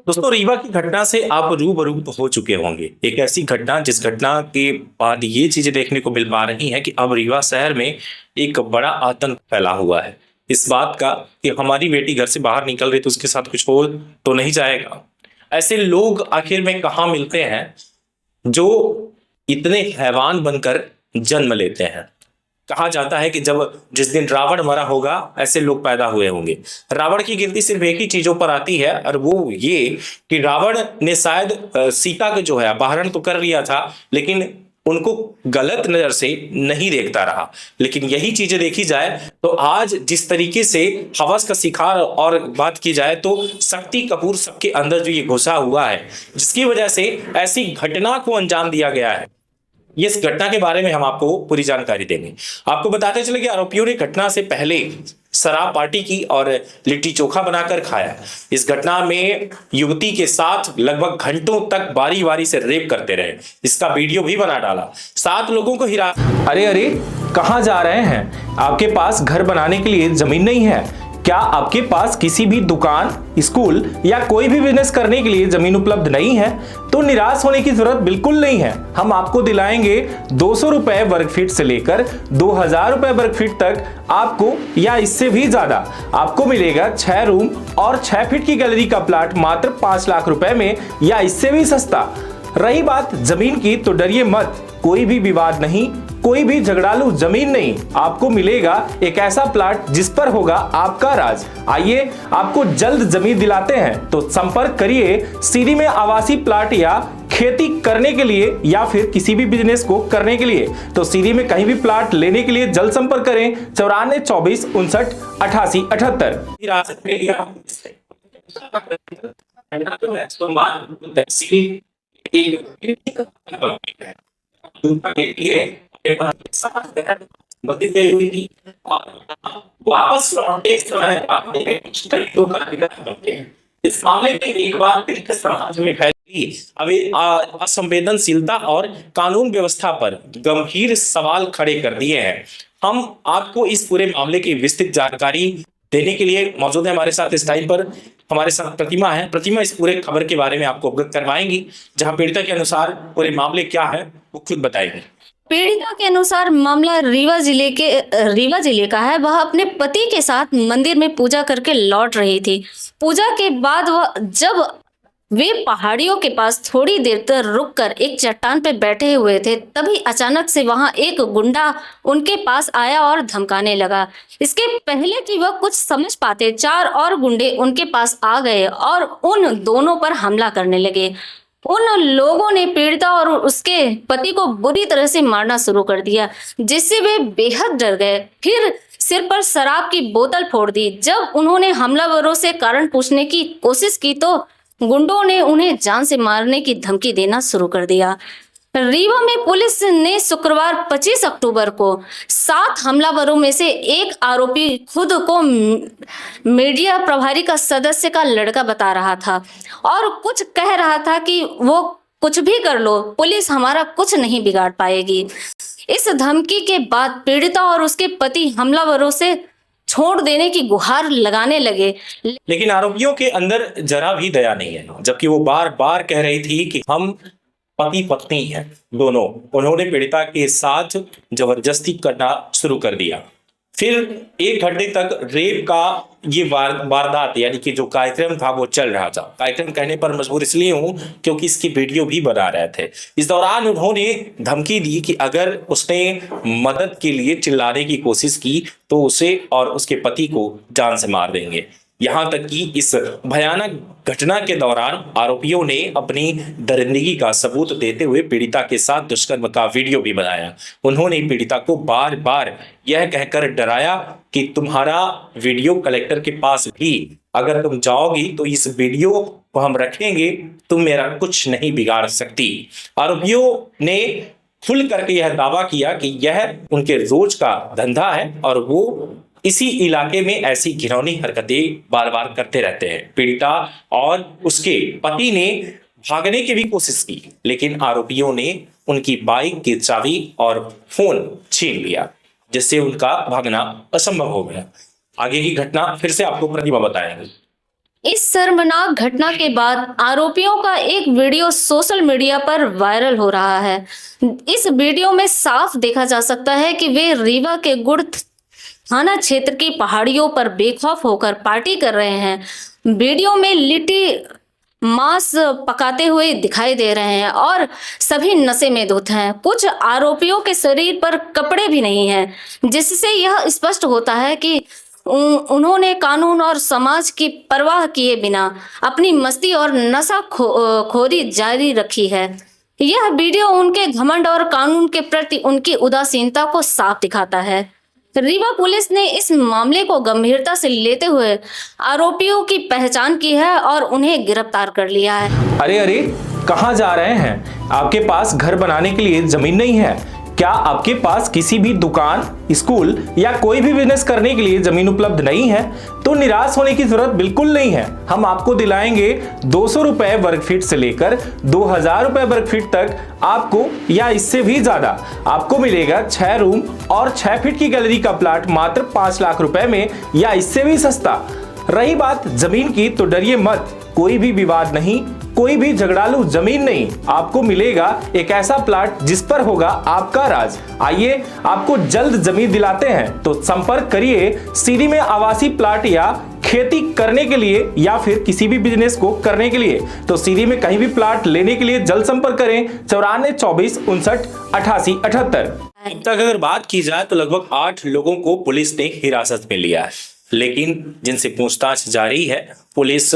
दोस्तों, रीवा की घटना से आप रूबरू तो हो चुके होंगे। एक ऐसी घटना जिस घटना के बाद ये चीजें देखने को मिल पा रही हैं कि अब रीवा शहर में एक बड़ा आतंक फैला हुआ है इस बात का कि हमारी बेटी घर से बाहर निकल रही तो उसके साथ कुछ हो तो नहीं जाएगा। ऐसे लोग आखिर में कहाँ मिलते हैं जो इतने हैवान बनकर जन्म लेते हैं। कहा जाता है कि जब जिस दिन रावण मरा होगा ऐसे लोग पैदा हुए होंगे। रावण की गिनती सिर्फ एक ही चीजों पर आती है और वो ये कि रावण ने शायद सीता का जो है अपहरण तो कर लिया था, लेकिन उनको गलत नजर से नहीं देखता रहा। लेकिन यही चीजें देखी जाए तो आज जिस तरीके से हवस का शिकार और बात की जाए तो शक्ति कपूर सबके अंदर जो ये घुसा हुआ है, जिसकी वजह से ऐसी घटना को अंजाम दिया गया है, ये इस घटना के बारे में हम आपको पूरी जानकारी देंगे। आपको बताते चले कि आरोपियों ने घटना से पहले शराब पार्टी की और लिट्टी चोखा बनाकर खाया। इस घटना में युवती के साथ लगभग घंटों तक बारी बारी से रेप करते रहे। इसका वीडियो भी बना डाला। 7 लोगों को अरे अरे, कहां जा रहे हैं? आपके पास घर बनाने के लिए जमीन नहीं है क्या? आपके पास किसी भी दुकान, स्कूल या कोई भी बिजनेस करने के लिए जमीन उपलब्ध नहीं है तो निराश होने की जरूरत बिल्कुल नहीं है। हम आपको दिलाएंगे 200 रुपए वर्ग फीट से लेकर 2000 रुपए वर्ग फीट तक आपको, या इससे भी ज्यादा आपको मिलेगा 6 रूम और 6 फीट की गैलरी का प्लाट मात्र 5 लाख रुपए में, या इससे भी सस्ता। रही बात जमीन की तो डरिए मत, कोई भी विवाद नहीं, कोई भी झगड़ालू जमीन नहीं। आपको मिलेगा एक ऐसा प्लाट जिस पर होगा आपका राज। आइए आपको जल्द जमीन दिलाते हैं, तो संपर्क करिए। सीधी में आवासीय प्लाट या खेती करने के लिए या फिर किसी भी बिजनेस को करने के लिए, तो सीधी में कहीं भी प्लाट लेने के लिए जल्द संपर्क करें 94 24 59 88 78। वापस लौटते समय आपने इस मामले में एक बार फिर समाज में फैली असंवेदनशीलता और कानून व्यवस्था पर गंभीर सवाल खड़े कर दिए हैं। हम आपको इस पूरे मामले की विस्तृत जानकारी देने के लिए मौजूद है। हमारे साथ इस टाइम पर हमारे साथ प्रतिमा है। प्रतिमा इस पूरे खबर के बारे में आपको अवगत करवाएंगी, जहां पीड़िता के अनुसार पूरे मामले क्या है वो खुद बताएंगे। पीड़िता के अनुसार मामला रीवा जिले का है। वह अपने पति के साथ मंदिर में पूजा करके लौट रही थी। पूजा के बाद जब वे पहाड़ियों के पास थोड़ी देर तक रुककर एक चट्टान पर बैठे हुए थे, तभी अचानक से वहां एक गुंडा उनके पास आया और धमकाने लगा। इसके पहले कि वह कुछ समझ पाते, 4 और गुंडे उनके पास आ गए और उन दोनों पर हमला करने लगे। उन लोगों ने पीड़िता और उसके पति को बुरी तरह से मारना शुरू कर दिया, जिससे वे बेहद डर गए। फिर सिर पर शराब की बोतल फोड़ दी। जब उन्होंने हमलावरों से कारण पूछने की कोशिश की तो गुंडों ने उन्हें जान से मारने की धमकी देना शुरू कर दिया। रीवा में पुलिस ने शुक्रवार 25 अक्टूबर को 7 हमलावरों में से एक आरोपी खुद को मीडिया प्रभारी का सदस्य का लड़का बता रहा था और कुछ कह रहा था कि वो कुछ भी कर लो, पुलिस हमारा कुछ नहीं बिगाड़ पाएगी। इस धमकी के बाद पीड़िता और उसके पति हमलावरों से छोड़ देने की गुहार लगाने लगे, लेकिन आरोपियों के अंदर जरा भी दया नहीं है। जबकि वो बार बार कह रही थी कि हम पति पत्नी है दोनों। उन्होंने पीड़िता के साथ जबरदस्ती करना शुरू कर दिया। फिर 1 घंटे तक रेप का ये वारदात यानी कि जो कार्यक्रम था वो चल रहा था। कार्यक्रम कहने पर मजबूर इसलिए हूं क्योंकि इसकी वीडियो भी बना रहे थे। इस दौरान उन्होंने धमकी दी कि अगर उसने मदद के लिए चिल्लाने की कोशिश की तो उसे और उसके पति को जान से मार देंगे। यहां तक कि इस भयानक घटना के दौरान आरोपियों ने अपनी दरिंदगी का सबूत देते हुए पीड़िता के साथ दुष्कर्म का वीडियो भी बनाया। उन्होंने पीड़िता को बार बार यह कहकर डराया कि तुम्हारा वीडियो कलेक्टर के पास भी अगर तुम जाओगी तो इस वीडियो को हम रखेंगे, तुम मेरा कुछ नहीं बिगाड़ सकती। आरोपियों ने खुल करके यह दावा किया कि यह उनके रोज का धंधा है और वो इसी इलाके में ऐसी घिनौनी हरकतें बार बार करते रहते हैं। पीड़िता और उसके पति ने भागने की भी कोशिश की, लेकिन आरोपियों ने उनकी बाइक की चाबी और फोन छीन लिया, जिससे उनका भागना असंभव हो गया। आगे की घटना फिर से आपको प्रतिमा बताएंगे। इस शर्मनाक घटना के बाद आरोपियों का एक वीडियो सोशल मीडिया पर वायरल हो रहा है। इस वीडियो में साफ देखा जा सकता है कि वे रीवा के गुड़ थाना क्षेत्र की पहाड़ियों पर बेखौफ होकर पार्टी कर रहे हैं। वीडियो में लिट्टी मांस पकाते हुए दिखाई दे रहे हैं और सभी नशे में धुत हैं। कुछ आरोपियों के शरीर पर कपड़े भी नहीं हैं, जिससे यह स्पष्ट होता है कि उन्होंने कानून और समाज की परवाह किए बिना अपनी मस्ती और खोरी जारी रखी है। यह वीडियो उनके घमंड और कानून के प्रति उनकी उदासीनता को साफ दिखाता है। रीवा पुलिस ने इस मामले को गंभीरता से लेते हुए आरोपियों की पहचान की है और उन्हें गिरफ्तार कर लिया है। अरे अरे, कहाँ जा रहे हैं? आपके पास घर बनाने के लिए जमीन नहीं है? क्या आपके पास किसी भी दुकान, स्कूल या कोई भी बिजनेस करने के लिए जमीन उपलब्ध नहीं है? तो निराश होने की जरूरत बिल्कुल नहीं है। हम आपको दिलाएंगे 200 रुपए वर्ग फीट से लेकर 2000 रुपए वर्ग फीट तक आपको, या इससे भी ज्यादा आपको मिलेगा 6 रूम और 6 फीट की गैलरी का प्लाट मात्र 5 लाख रुपए में, या इससे भी सस्ता। रही बात जमीन की, तो डरिए मत, कोई भी विवाद नहीं, कोई भी झगड़ालू जमीन नहीं। आपको मिलेगा एक ऐसा प्लाट जिस पर होगा आपका राज। आइए आपको जल्द जमीन दिलाते हैं, तो संपर्क करिए सीधी में आवासीय प्लाट या खेती करने के लिए या फिर किसी भी बिजनेस को करने के लिए। तो सीधी में कहीं भी प्लाट लेने के लिए जल्द संपर्क करें 94 24 59 88 78। अब तक अगर बात की जाए तो लगभग 8 लोगों को पुलिस ने हिरासत में लिया है, लेकिन जिनसे पूछताछ जारी है, पुलिस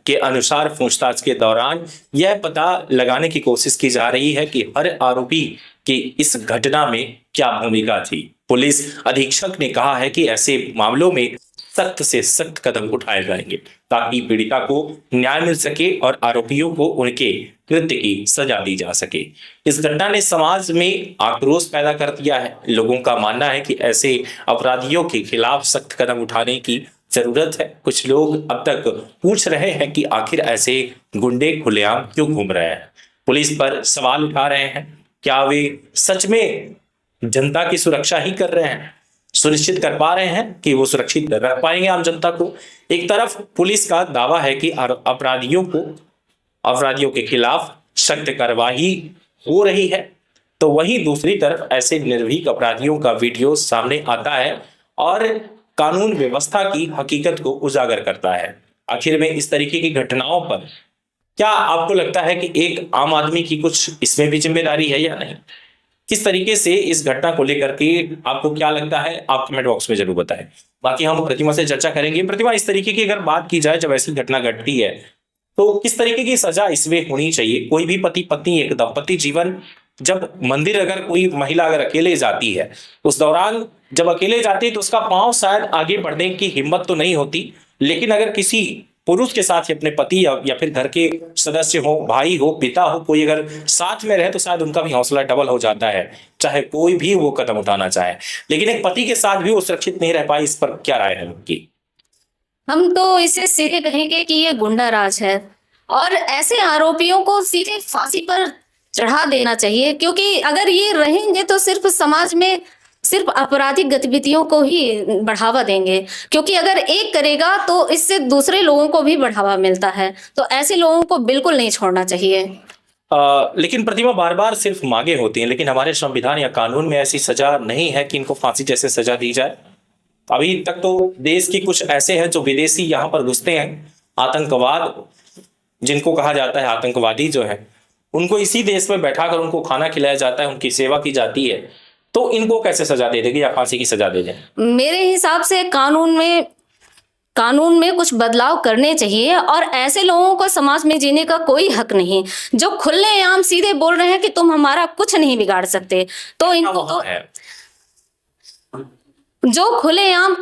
के अनुसार पूछताछ के दौरान यह पता लगाने की कोशिश की जा रही है कि हर आरोपी की इस घटना में क्या भूमिका थी। पुलिस अधीक्षक ने कहा है कि ऐसे मामलों में सख्त से सख्त कदम उठाए जाएंगे ताकि पीड़िता को न्याय मिल सके और आरोपियों को उनके कृत्य की सजा दी जा सके। इस घटना ने समाज में आक्रोश पैदा कर दिया है। लोगों का मानना है कि ऐसे अपराधियों के खिलाफ सख्त कदम उठाने की जरूरत है। कुछ लोग अब तक पूछ रहे हैं कि आखिर ऐसे गुंडे खुलेआम क्यों घूम रहे हैं। पुलिस पर सवाल उठा रहे हैं, क्या वे सच में जनता की सुरक्षा ही कर रहे हैं, सुनिश्चित कर पा रहे हैं कि वो सुरक्षित रख पाएंगे आम जनता को। एक तरफ पुलिस का दावा है कि अपराधियों के खिलाफ सख्त कार्रवाई हो रही है, तो वहीं दूसरी तरफ ऐसे निर्भीक अपराधियों का वीडियो सामने आता है और कानून व्यवस्था की हकीकत को उजागर करता है। आखिर में इस तरीके की घटनाओं पर क्या आपको लगता है कि एक आम आदमी की कुछ इसमें भी जिम्मेदारी है या नहीं? किस तरीके से इस घटना को लेकर के आपको क्या लगता है, आप कमेंट बॉक्स में जरूर बताएं। बाकी हम प्रतिमा से चर्चा करेंगे। प्रतिमा, इस तरीके की अगर बात की जाए, जब ऐसी घटना घटती है तो किस तरीके की सजा इसमें होनी चाहिए? कोई भी पति पत्नी, एक दंपति जीवन, जब मंदिर अगर कोई महिला अगर अकेले जाती है, उस दौरान जब अकेले जाती है तो उसका पांव शायद आगे बढ़ने की हिम्मत तो नहीं होती, लेकिन अगर किसी पुरुष के साथ, अपने पति या फिर घर के सदस्य हो, भाई हो, पिता हो, कोई अगर साथ में रहे तो शायद उनका भी हौसला डबल हो जाता है, चाहे कोई भी वो कदम उठाना चाहे। लेकिन एक पति के साथ भी वो सुरक्षित नहीं रह पाई, इस पर क्या राय है उनकी? हम तो इसे सीधे कहेंगे कि ये गुंडा राज है और ऐसे आरोपियों को सीधे फांसी पर चढ़ा देना चाहिए, क्योंकि अगर ये रहेंगे तो सिर्फ समाज में सिर्फ आपराधिक गतिविधियों को ही बढ़ावा देंगे, क्योंकि अगर एक करेगा तो इससे दूसरे लोगों को भी बढ़ावा मिलता है। तो ऐसे लोगों को बिल्कुल नहीं छोड़ना चाहिए। लेकिन प्रतिमा, बार बार सिर्फ मांगे होती हैं, लेकिन हमारे संविधान या कानून में ऐसी सजा नहीं है कि इनको फांसी जैसे सजा दी जाए। अभी तक तो देश की कुछ ऐसे हैं जो विदेशी यहाँ पर घुसते हैं, आतंकवाद जिनको कहा जाता है, आतंकवादी जो है, उनको इसी देश में बैठाकर उनको खाना खिलाया जाता है, उनकी सेवा की जाती है, तो इनको कैसे सजा दे देगी या फांसी की सजा दे दें? मेरे हिसाब से कानून में कुछ बदलाव करने चाहिए और ऐसे लोगों को समाज में जीने का कोई हक नहीं, जो खुलेआम सीधे बोल रहे हैं कि तुम हमारा कुछ नहीं बिगाड़ सकते। तो इनको तो जो खुलेआम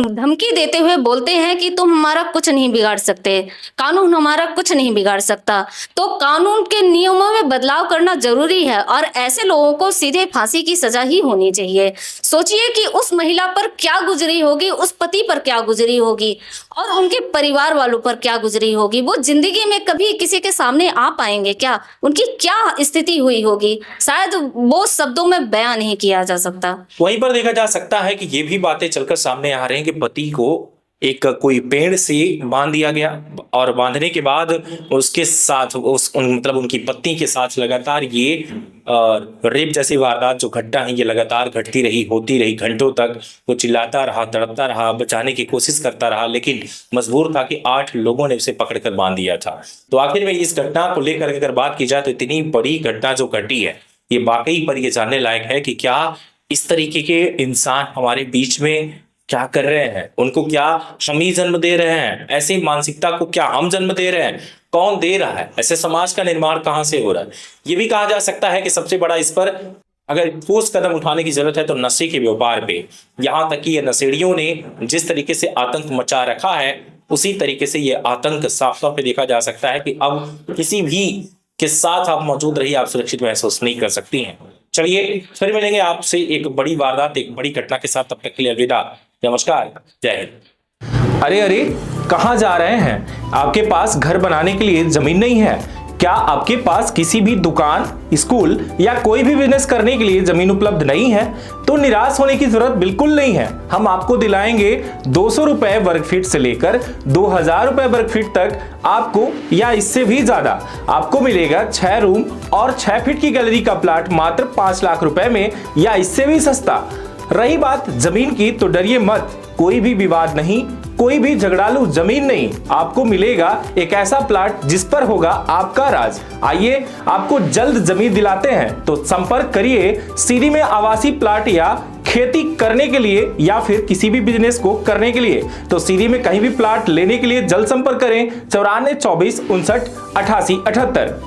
धमकी देते हुए बोलते हैं कि तुम हमारा कुछ नहीं बिगाड़ सकते, कानून हमारा कुछ नहीं बिगाड़ सकता, तो कानून के नियमों में बदलाव करना जरूरी है और ऐसे लोगों को सीधे फांसी की सजा ही होनी चाहिए। सोचिए कि उस महिला पर क्या गुजरी होगी, उस पति पर क्या गुजरी होगी और उनके परिवार वालों पर क्या गुजरी होगी। वो जिंदगी में कभी किसी के सामने आ पाएंगे क्या? उनकी क्या स्थिति हुई होगी, शायद वो शब्दों में बयां नहीं किया जा सकता। वहीं पर देखा जा सकता है कि ये भी बातें चलकर सामने आ रही हैं कि पति को एक कोई पेड़ से बांध दिया गया और बांधने के बाद उसके साथ मतलब उनकी पत्नी के साथ लगातार ये रेप जैसी वारदात जो घटना है ये लगातार घटती रही, होती रही घंटों तक। वो चिल्लाता रहा, तड़पता रहा, बचाने की कोशिश करता रहा, लेकिन मजबूर था कि 8 लोगों ने उसे पकड़कर बांध दिया था। तो आखिर में इस घटना को लेकर अगर बात की जाए तो इतनी बड़ी घटना जो घटी है ये वाकई पर ये जानने लायक है कि क्या इस तरीके के इंसान हमारे बीच में क्या कर रहे हैं, उनको क्या हम ही जन्म दे रहे हैं, ऐसी मानसिकता को क्या हम जन्म दे रहे हैं, कौन दे रहा है, ऐसे समाज का निर्माण कहां से हो रहा है। ये भी कहा जा सकता है कि सबसे बड़ा इस पर अगर ठोस कदम उठाने की जरूरत है तो नशे के व्यापार पे। यहां तक कि ये नशेड़ियों ने जिस तरीके से आतंक मचा रखा है उसी तरीके से ये आतंक साफ तौर पे देखा जा सकता है कि अब किसी भी के साथ आप मौजूद रहिए, आप सुरक्षित महसूस नहीं कर सकती हैं। चलिए फिर मिलेंगे आपसे एक बड़ी वारदात, एक बड़ी घटना के साथ। तब तक के लिए अलविदा, नमस्कार, जय हिंद। अरे अरे, कहाँ जा रहे हैं? आपके पास घर बनाने के लिए जमीन नहीं है? क्या आपके पास किसी भी दुकान, स्कूल या कोई भी बिजनेस करने के लिए जमीन उपलब्ध नहीं है? तो निराश होने की जरूरत बिल्कुल नहीं है। हम आपको दिलाएंगे 200 रुपए वर्ग फीट से लेकर 2000 रुपए वर्ग फीट तक आपको, या इससे भी ज्यादा आपको मिलेगा 6 रूम और 6 फीट की गैलरी का प्लाट मात्र 5 लाख रुपए में, या इससे भी सस्ता। रही बात जमीन की तो डरिए मत, कोई भी विवाद नहीं, कोई भी झगड़ालू जमीन नहीं। आपको मिलेगा एक ऐसा प्लाट जिस पर होगा आपका राज। आइए आपको जल्द जमीन दिलाते हैं, तो संपर्क करिए। सीधी में आवासीय प्लाट या खेती करने के लिए या फिर किसी भी बिजनेस को करने के लिए, तो सीधी में कहीं भी प्लाट लेने के लिए जल्द संपर्क करें 94 24 59 88 78।